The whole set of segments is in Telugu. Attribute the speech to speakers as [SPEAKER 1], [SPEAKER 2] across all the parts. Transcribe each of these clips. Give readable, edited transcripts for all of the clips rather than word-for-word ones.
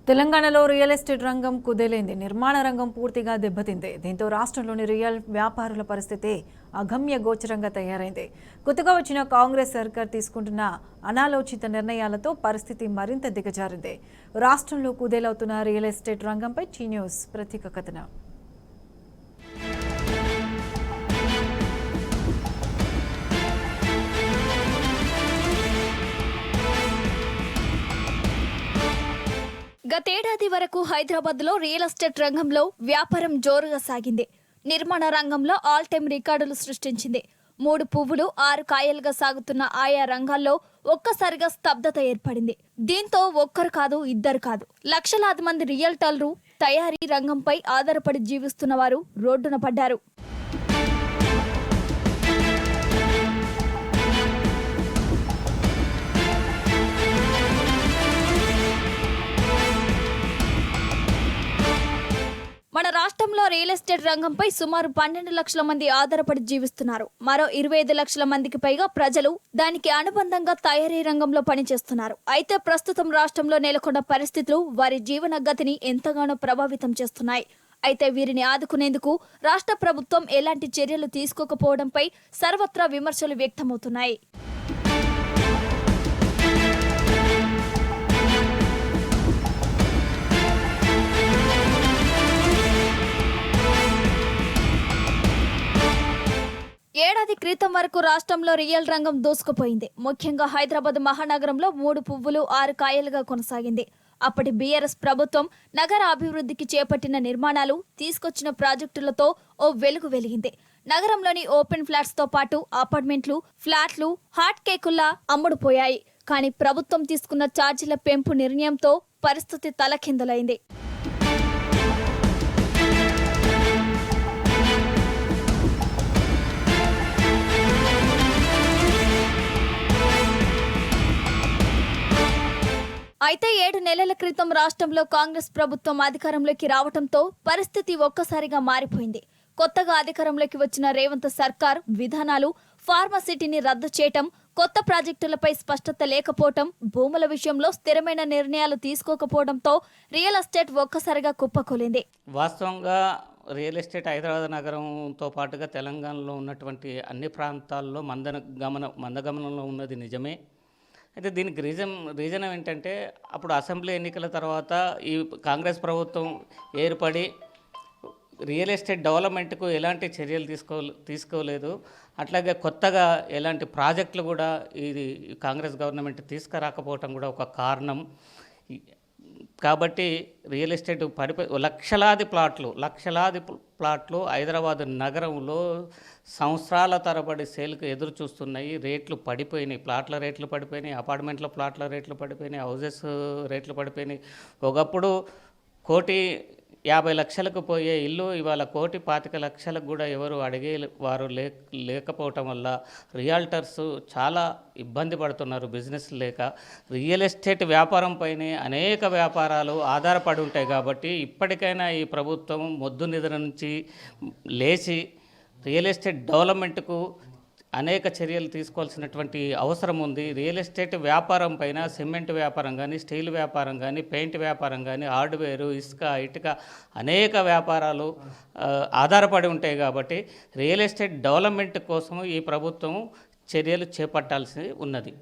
[SPEAKER 1] తెలంగాణలో రియల్ ఎస్టేట్ రంగం కుదేలైంది. నిర్మాణ రంగం పూర్తిగా దెబ్బతింది. దీంతో రాష్ట్రంలోని రియల్ వ్యాపారుల పరిస్థితి అగమ్య గోచరంగా తయారైంది. కొత్తగా వచ్చిన కాంగ్రెస్ సర్కార్ తీసుకుంటున్న అనాలోచిత నిర్ణయాలతో పరిస్థితి మరింత దిగజారింది. రాష్ట్రంలో కుదేలవుతున్న రియల్ ఎస్టేట్ రంగంపై టీ న్యూస్ ప్రత్యేక కథనం.
[SPEAKER 2] గతేడాది వరకు హైదరాబాద్లో రియల్ ఎస్టేట్ రంగంలో వ్యాపారం జోరుగా సాగింది. నిర్మాణ రంగంలో ఆల్ టైమ్ రికార్డులు సృష్టించింది. 3 పువ్వులు 6 కాయలుగా సాగుతున్న ఆయా రంగాల్లో ఒక్కసారిగా స్తబ్దత ఏర్పడింది. దీంతో ఒక్కరు కాదు, ఇద్దరు కాదు, లక్షలాది మంది రియల్టర్లు తయారీ రంగంపై ఆధారపడి జీవిస్తున్న వారు రోడ్డున పడ్డారు. మన రాష్ట్రంలో రియల్ ఎస్టేట్ రంగంపై సుమారు 12 లక్షల మంది ఆధారపడి జీవిస్తున్నారు. మరో 25 లక్షల మందికి పైగా ప్రజలు దానికి అనుబంధంగా తయారీ రంగంలో పనిచేస్తున్నారు. అయితే ప్రస్తుతం రాష్ట్రంలో నెలకొన్న పరిస్థితులు వారి జీవన గతిని ఎంతగానో ప్రభావితం చేస్తున్నాయి. అయితే వీరిని ఆదుకునేందుకు రాష్ట్ర ప్రభుత్వం ఎలాంటి చర్యలు తీసుకోకపోవడంపై సర్వత్రా విమర్శలు వ్యక్తమవుతున్నాయి. ఏడాది క్రితం వరకు రాష్ట్రంలో రియల్ రంగం దూసుకుపోయింది. ముఖ్యంగా హైదరాబాద్ మహానగరంలో 3 పువ్వులు 6 కాయలుగా కొనసాగింది. అప్పటి బీఆర్ఎస్ ప్రభుత్వం నగర అభివృద్ధికి చేపట్టిన నిర్మాణాలు, తీసుకొచ్చిన ప్రాజెక్టులతో ఓ వెలుగు వెలిగింది. నగరంలోని ఓపెన్ ఫ్లాట్స్ తో పాటు అపార్ట్మెంట్లు, ఫ్లాట్లు హాట్ కేకుల్లా అమ్ముడుపోయాయి. కానీ ప్రభుత్వం తీసుకున్న ఛార్జీల పెంపు నిర్ణయంతో పరిస్థితి తలకిందులైంది. అయితే 7 నెలల క్రితం రాష్ట్రంలో కాంగ్రెస్ ప్రభుత్వం అధికారంలోకి రావడంతో పరిస్థితి ఒక్కసారిగా మారిపోయింది. కొత్తగా అధికారంలోకి వచ్చిన రేవంత్ సర్కార్ విధానాలు, ఫార్మాసిటీని రద్దు చేయటం, కొత్త ప్రాజెక్టులపై స్పష్టత లేకపోవటం, భూముల విషయంలో స్థిరమైన నిర్ణయాలు తీసుకోకపోవడంతో రియల్ ఎస్టేట్ ఒక్కసారిగా కుప్పకూలింది.
[SPEAKER 3] వాస్తవంగా రియల్ ఎస్టేట్ హైదరాబాద్ నగరంతో పాటుగా తెలంగాణలో ఉన్నటువంటి అన్ని ప్రాంతాల్లో మందగమనంలో ఉన్నది నిజమే. అయితే దీనికి రీజన్ ఏంటంటే అప్పుడు అసెంబ్లీ ఎన్నికల తర్వాత ఈ కాంగ్రెస్ ప్రభుత్వం ఏర్పడి రియల్ ఎస్టేట్ డెవలప్మెంట్కు ఎలాంటి చర్యలు తీసుకోలేదు. అట్లాగే కొత్తగా ఎలాంటి ప్రాజెక్టులు కూడా ఇది కాంగ్రెస్ గవర్నమెంట్ తీసుకురాకపోవటం కూడా ఒక కారణం. కాబట్టి రియల్ ఎస్టేట్ లక్షలాది ప్లాట్లు హైదరాబాద్ నగరంలో సంవత్సరాల తరబడి సేల్కు ఎదురు చూస్తున్నాయి. రేట్లు పడిపోయినాయి, ప్లాట్ల రేట్లు పడిపోయినాయి, అపార్ట్మెంట్ల ప్లాట్ల రేట్లు పడిపోయినాయి, హౌజెస్ రేట్లు పడిపోయినాయి. ఒకప్పుడు 1,50,00,000కు పోయే ఇల్లు ఇవాళ 1,25,00,000కు కూడా ఎవరు అడిగే వారు లేకపోవటం వల్ల రియాల్టర్స్ చాలా ఇబ్బంది పడుతున్నారు. బిజినెస్ లేక రియల్ ఎస్టేట్ వ్యాపారంపైనే అనేక వ్యాపారాలు ఆధారపడి ఉంటాయి. కాబట్టి ఇప్పటికైనా ఈ ప్రభుత్వం మొద్దు నిద్ర నుంచి లేచి రియల్ ఎస్టేట్ డెవలప్మెంట్కు అనేక చర్యలు తీసుకోవాల్సినటువంటి అవసరం ఉంది. రియల్ ఎస్టేట్ వ్యాపారం పైన సిమెంట్ వ్యాపారం కానీ, స్టీల్ వ్యాపారం కానీ, పెయింట్ వ్యాపారం కానీ, హార్డ్వేరు, ఇటుక అనేక వ్యాపారాలు ఆధారపడి ఉంటాయి. కాబట్టి రియల్ ఎస్టేట్ డెవలప్మెంట్ కోసం ఈ ప్రభుత్వం చర్యలు చేపట్టాల్సి ఉన్నది.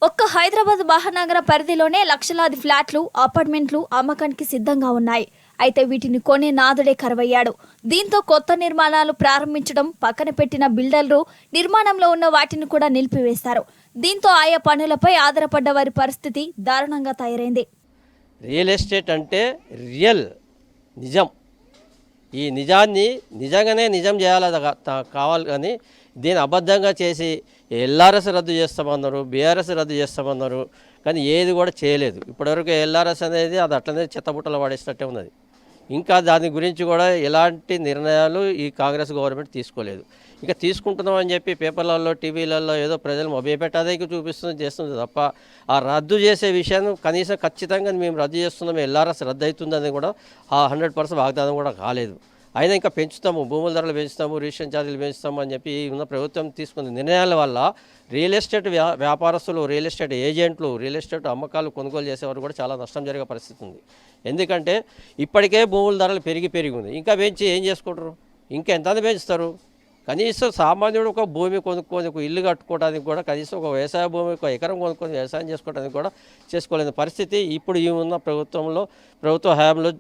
[SPEAKER 2] ఒక్క హైదరాబాద్ మహానగర పరిధిలోనే లక్షలాది ఫ్లాట్లు, అపార్ట్మెంట్లు అమ్మకానికి సిద్ధంగా ఉన్నాయి. అయితే వీటిని కొనే నాదుడే కరువయ్యాడు. దీంతో కొత్త నిర్మాణాలు ప్రారంభించడం పక్కన పెట్టిన బిల్డర్లు నిర్మాణంలో ఉన్న వాటిని కూడా నిలిపివేశారు. దీంతో ఆయా పనులపై ఆధారపడ్డ వారి పరిస్థితి దారుణంగా తయారైంది.
[SPEAKER 4] రియల్ ఎస్టేట్ అంటే రియల్ నిజం. ఈ నిజాన్ని నిజంగానే నిజం చేయాలి కావాలి. కానీ దీన్ని అబద్ధంగా చేసి ఎల్ఆర్ఎస్ రద్దు చేస్తామన్నారు, బీఆర్ఎస్ రద్దు చేస్తామన్నారు. కానీ ఏది కూడా చేయలేదు. ఇప్పటివరకు ఎల్ఆర్ఎస్ అనేది అది అట్లనే చెత్తబుట్టలో పడేసినట్టే ఉన్నది. ఇంకా దాని గురించి కూడా ఎలాంటి నిర్ణయాలు ఈ కాంగ్రెస్ గవర్నమెంట్ తీసుకోలేదు. ఇక తీసుకుంటున్నామని చెప్పి పేపర్లలో, టీవీలలో ఏదో ప్రజలు మభ్యపెట్టడానికి చేస్తుంది తప్ప ఆ రద్దు చేసే విషయాన్ని కనీసం ఖచ్చితంగా మేము రద్దు చేస్తున్నాము, ఎల్ఆర్ఎస్ రద్దు అవుతుందని కూడా ఆ 100% వాగ్దానం కూడా కాలేదు. అయినా ఇంకా పెంచుతాము, భూముల ధరలు పెంచుతాము, రిజిస్ట్రేషన్ ఛార్జీలు పెంచుతాము అని చెప్పి ఉన్న ప్రభుత్వం తీసుకున్న నిర్ణయాల వల్ల రియల్ ఎస్టేట్ వ్యాపారస్తులు, రియల్ ఎస్టేట్ ఏజెంట్లు, రియల్ ఎస్టేట్ అమ్మకాలు కొనుగోలు చేసేవారు కూడా చాలా నష్టం జరిగే పరిస్థితి ఉంది. ఎందుకంటే ఇప్పటికే భూముల ధరలు పెరిగి ఉంది, ఇంకా పెంచి ఏం చేసుకుంటారు? ఇంకా ఎంత పెంచుతారు? కనీసం సామాన్యుడు ఒక భూమి కొనుక్కొని ఒక ఇల్లు కట్టుకోవడానికి కూడా, కనీసం ఒక వ్యవసాయ భూమి ఒక ఎకరం కొనుక్కొని వ్యవసాయం చేసుకోవడానికి కూడా చేసుకోలేని పరిస్థితి ఇప్పుడు ఈ ఉన్న ప్రభుత్వ హయాంలో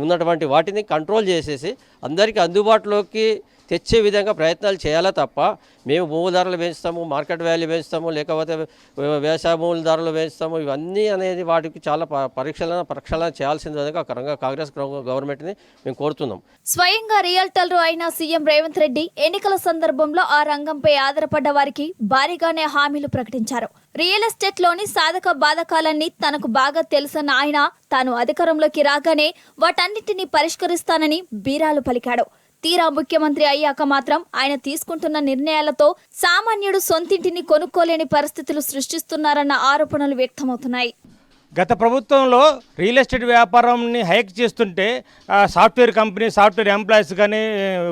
[SPEAKER 4] ఉన్నటువంటి వాటిని కంట్రోల్ చేసేసి అందరికీ అందుబాటులోకి తెచ్చే విధంగా ప్రయత్నాలు చేయాలా తప్ప మేము భూముల ధరలు పెంచుతాము, మార్కెట్ వాల్యూ పెంచుతాము, లేకపోతే వ్యవసాయ భూముల ధరలు పెంచుతాము, ఇవన్నీ అనేది వాటికి చాలా ప్రక్షాళన చేయాల్సింది విధంగా కాంగ్రెస్ గవర్నమెంట్ని మేము కోరుతున్నాం.
[SPEAKER 2] స్వయంగా రియల్టర్లు అయిన సీఎం రేవంత్ రెడ్డి ఎన్నికల సందర్భంలో ఆ రంగంపై ఆధారపడ్డ వారికి భారీగానే హామీలు ప్రకటించారు. రియల్ ఎస్టేట్ లోని సాధక బాధకాలన్నీ తనకు బాగా తెలుసన్న ఆయన తాను అధికారంలోకి రాగానే వాటన్నిటినీ పరిష్కరిస్తానని బీరాలు పలికాడు. తీరా ముఖ్యమంత్రి అయ్యాక మాత్రం ఆయన తీసుకుంటున్న నిర్ణయాలతో సామాన్యుడు సొంతింటిని కొనుక్కోలేని పరిస్థితులు సృష్టిస్తున్నారన్న ఆరోపణలు వ్యక్తమవుతున్నాయి.
[SPEAKER 5] గత ప్రభుత్వంలో రియల్ ఎస్టేట్ వ్యాపారాన్ని హైక్ చేస్తుంటే సాఫ్ట్వేర్ కంపెనీ, సాఫ్ట్వేర్ ఎంప్లాయీస్ కానీ,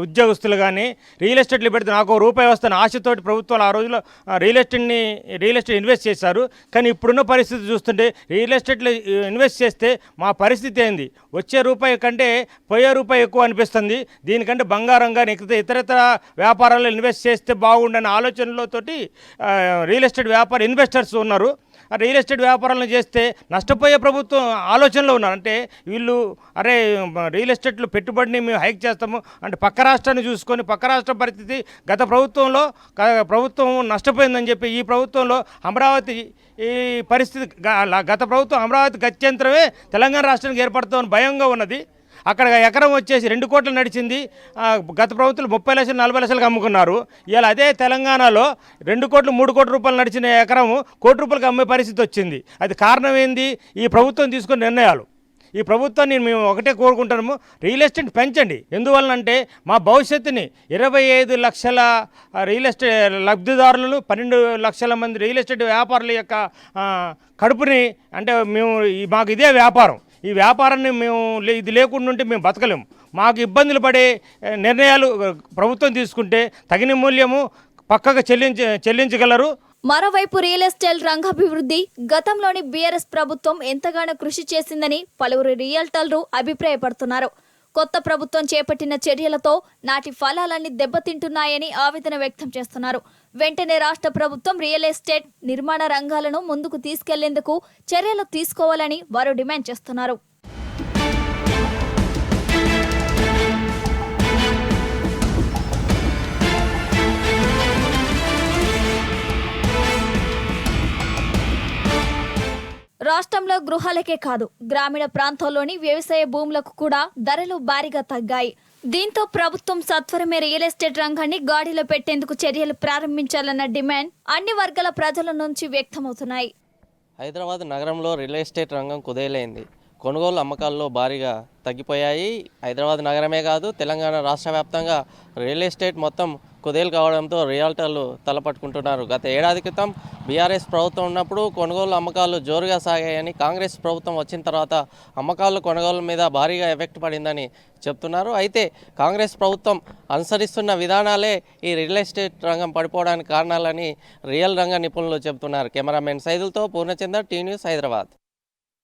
[SPEAKER 5] ఉద్యోగస్తులు కానీ రియల్ ఎస్టేట్లు పెడితే నాకు రూపాయి వస్తున్న ఆశతోటి ప్రభుత్వాలు ఆ రోజుల్లో రియల్ ఎస్టేట్ ఇన్వెస్ట్ చేశారు. కానీ ఇప్పుడున్న పరిస్థితి చూస్తుంటే రియల్ ఎస్టేట్లో ఇన్వెస్ట్ చేస్తే మా పరిస్థితి ఏంది? వచ్చే రూపాయి కంటే పోయే రూపాయి ఎక్కువ అనిపిస్తుంది. దీనికంటే బంగారం కానీ ఇతరత్ర వ్యాపారాల్లో ఇన్వెస్ట్ చేస్తే బాగుండని ఆలోచనలతోటి రియల్ ఎస్టేట్ ఇన్వెస్టర్స్ ఉన్నారు. రియల్ ఎస్టేట్ వ్యాపారాలను చేస్తే నష్టపోయే ప్రభుత్వం ఆలోచనలో ఉన్నారు. అంటే వీళ్ళు అరే రియల్ ఎస్టేట్లో పెట్టుబడిని మేము హైక్ చేస్తాము అంటే పక్క రాష్ట్రాన్ని చూసుకొని పక్క రాష్ట్ర పరిస్థితి గత ప్రభుత్వం నష్టపోయిందని చెప్పి ఈ ప్రభుత్వంలో అమరావతి ఈ పరిస్థితి గత ప్రభుత్వం అమరావతి గత్యంతరమే తెలంగాణ రాష్ట్రానికి ఏర్పడుతుందని భయంగా ఉన్నది. అక్కడ ఎకరం వచ్చేసి 2 కోట్లు నడిచింది. గత ప్రభుత్వం 30 లక్షలు 40 లక్షలకు అమ్ముకున్నారు. ఇలా అదే తెలంగాణలో 2 కోట్లు 3 కోట్ల రూపాయలు నడిచిన ఎకరము 1 కోటి రూపాయలకు అమ్మే పరిస్థితి వచ్చింది. అది కారణం ఏంది? ఈ ప్రభుత్వం తీసుకున్న నిర్ణయాలు. ఈ ప్రభుత్వాన్ని మేము ఒకటే కోరుకుంటున్నాము, రియల్ ఎస్టేట్ పెంచండి. ఎందువలనంటే మా భవిష్యత్తుని 25 లక్షల రియల్ ఎస్టేట్ లబ్ధిదారులను 12 లక్షల మంది రియల్ ఎస్టేట్ వ్యాపారుల యొక్క కడుపుని అంటే మాకు ఇదే వ్యాపారం. ఈ వ్యాపారాన్ని ఇది లేకుండా ఉంటే మేము బతకలేము. మాకు ఇబ్బందులు పడే నిర్ణయాలు ప్రభుత్వం తీసుకుంటే తగిన మూల్యము పక్కగా చెల్లించగలరు.
[SPEAKER 2] మరోవైపు రియల్ ఎస్టేట్ రంగాభివృద్ధి గతంలోని బీఆర్ఎస్ ప్రభుత్వం ఎంతగానో కృషి చేసిందని పలువురు రియల్టర్లు అభిప్రాయపడుతున్నారు. కొత్త ప్రభుత్వం చేపట్టిన చర్యలతో నాటి ఫలాలన్నీ దెబ్బతింటున్నాయని ఆవేదన వ్యక్తం చేస్తున్నారు. వెంటనే రాష్ట్ర ప్రభుత్వం రియల్ ఎస్టేట్ నిర్మాణ రంగాలను ముందుకు తీసుకెళ్లేందుకు చర్యలు తీసుకోవాలని వారు డిమాండ్ చేస్తున్నారు. రాష్ట్రంలో గృహాలకే కాదు గ్రామీణ ప్రాంతాల్లోని వ్యవసాయ భూములకు కూడా ధరలు భారీగా తగ్గాయి. దీంతో ప్రభుత్వం సత్వరమే రియల్ ఎస్టేట్ రంగాన్ని గాడిలో పెట్టేందుకు చర్యలు ప్రారంభించాలన్న డిమాండ్ అన్ని వర్గాల ప్రజల నుంచి వ్యక్తమవుతున్నాయి.
[SPEAKER 4] హైదరాబాద్ నగరంలో రియల్ ఎస్టేట్ రంగం కుదేలైంది. కొనుగోలు అమ్మకాల్లో భారీగా తగ్గిపోయాయి. హైదరాబాద్ నగరమే కాదు తెలంగాణ రాష్ట్ర వ్యాప్తంగా రియల్ ఎస్టేట్ మొత్తం కుదేలు కావడంతో రియల్టర్లు తలపట్టుకుంటున్నారు. గత ఏడాది క్రితం బీఆర్ఎస్ ప్రభుత్వం ఉన్నప్పుడు కొనుగోలు అమ్మకాలు జోరుగా సాగాయని, కాంగ్రెస్ ప్రభుత్వం వచ్చిన తర్వాత అమ్మకాలు కొనుగోలు మీద భారీగా ఎఫెక్ట్ పడిందని చెప్తున్నారు. అయితే కాంగ్రెస్ ప్రభుత్వం అనుసరిస్తున్న విధానాలే ఈ రియల్ ఎస్టేట్ రంగం పడిపోవడానికి కారణాలని రియల్ రంగ నిపుణులు చెబుతున్నారు. కెమెరామెన్ సైదులతో పూర్ణచందర్, టీ న్యూస్, హైదరాబాద్.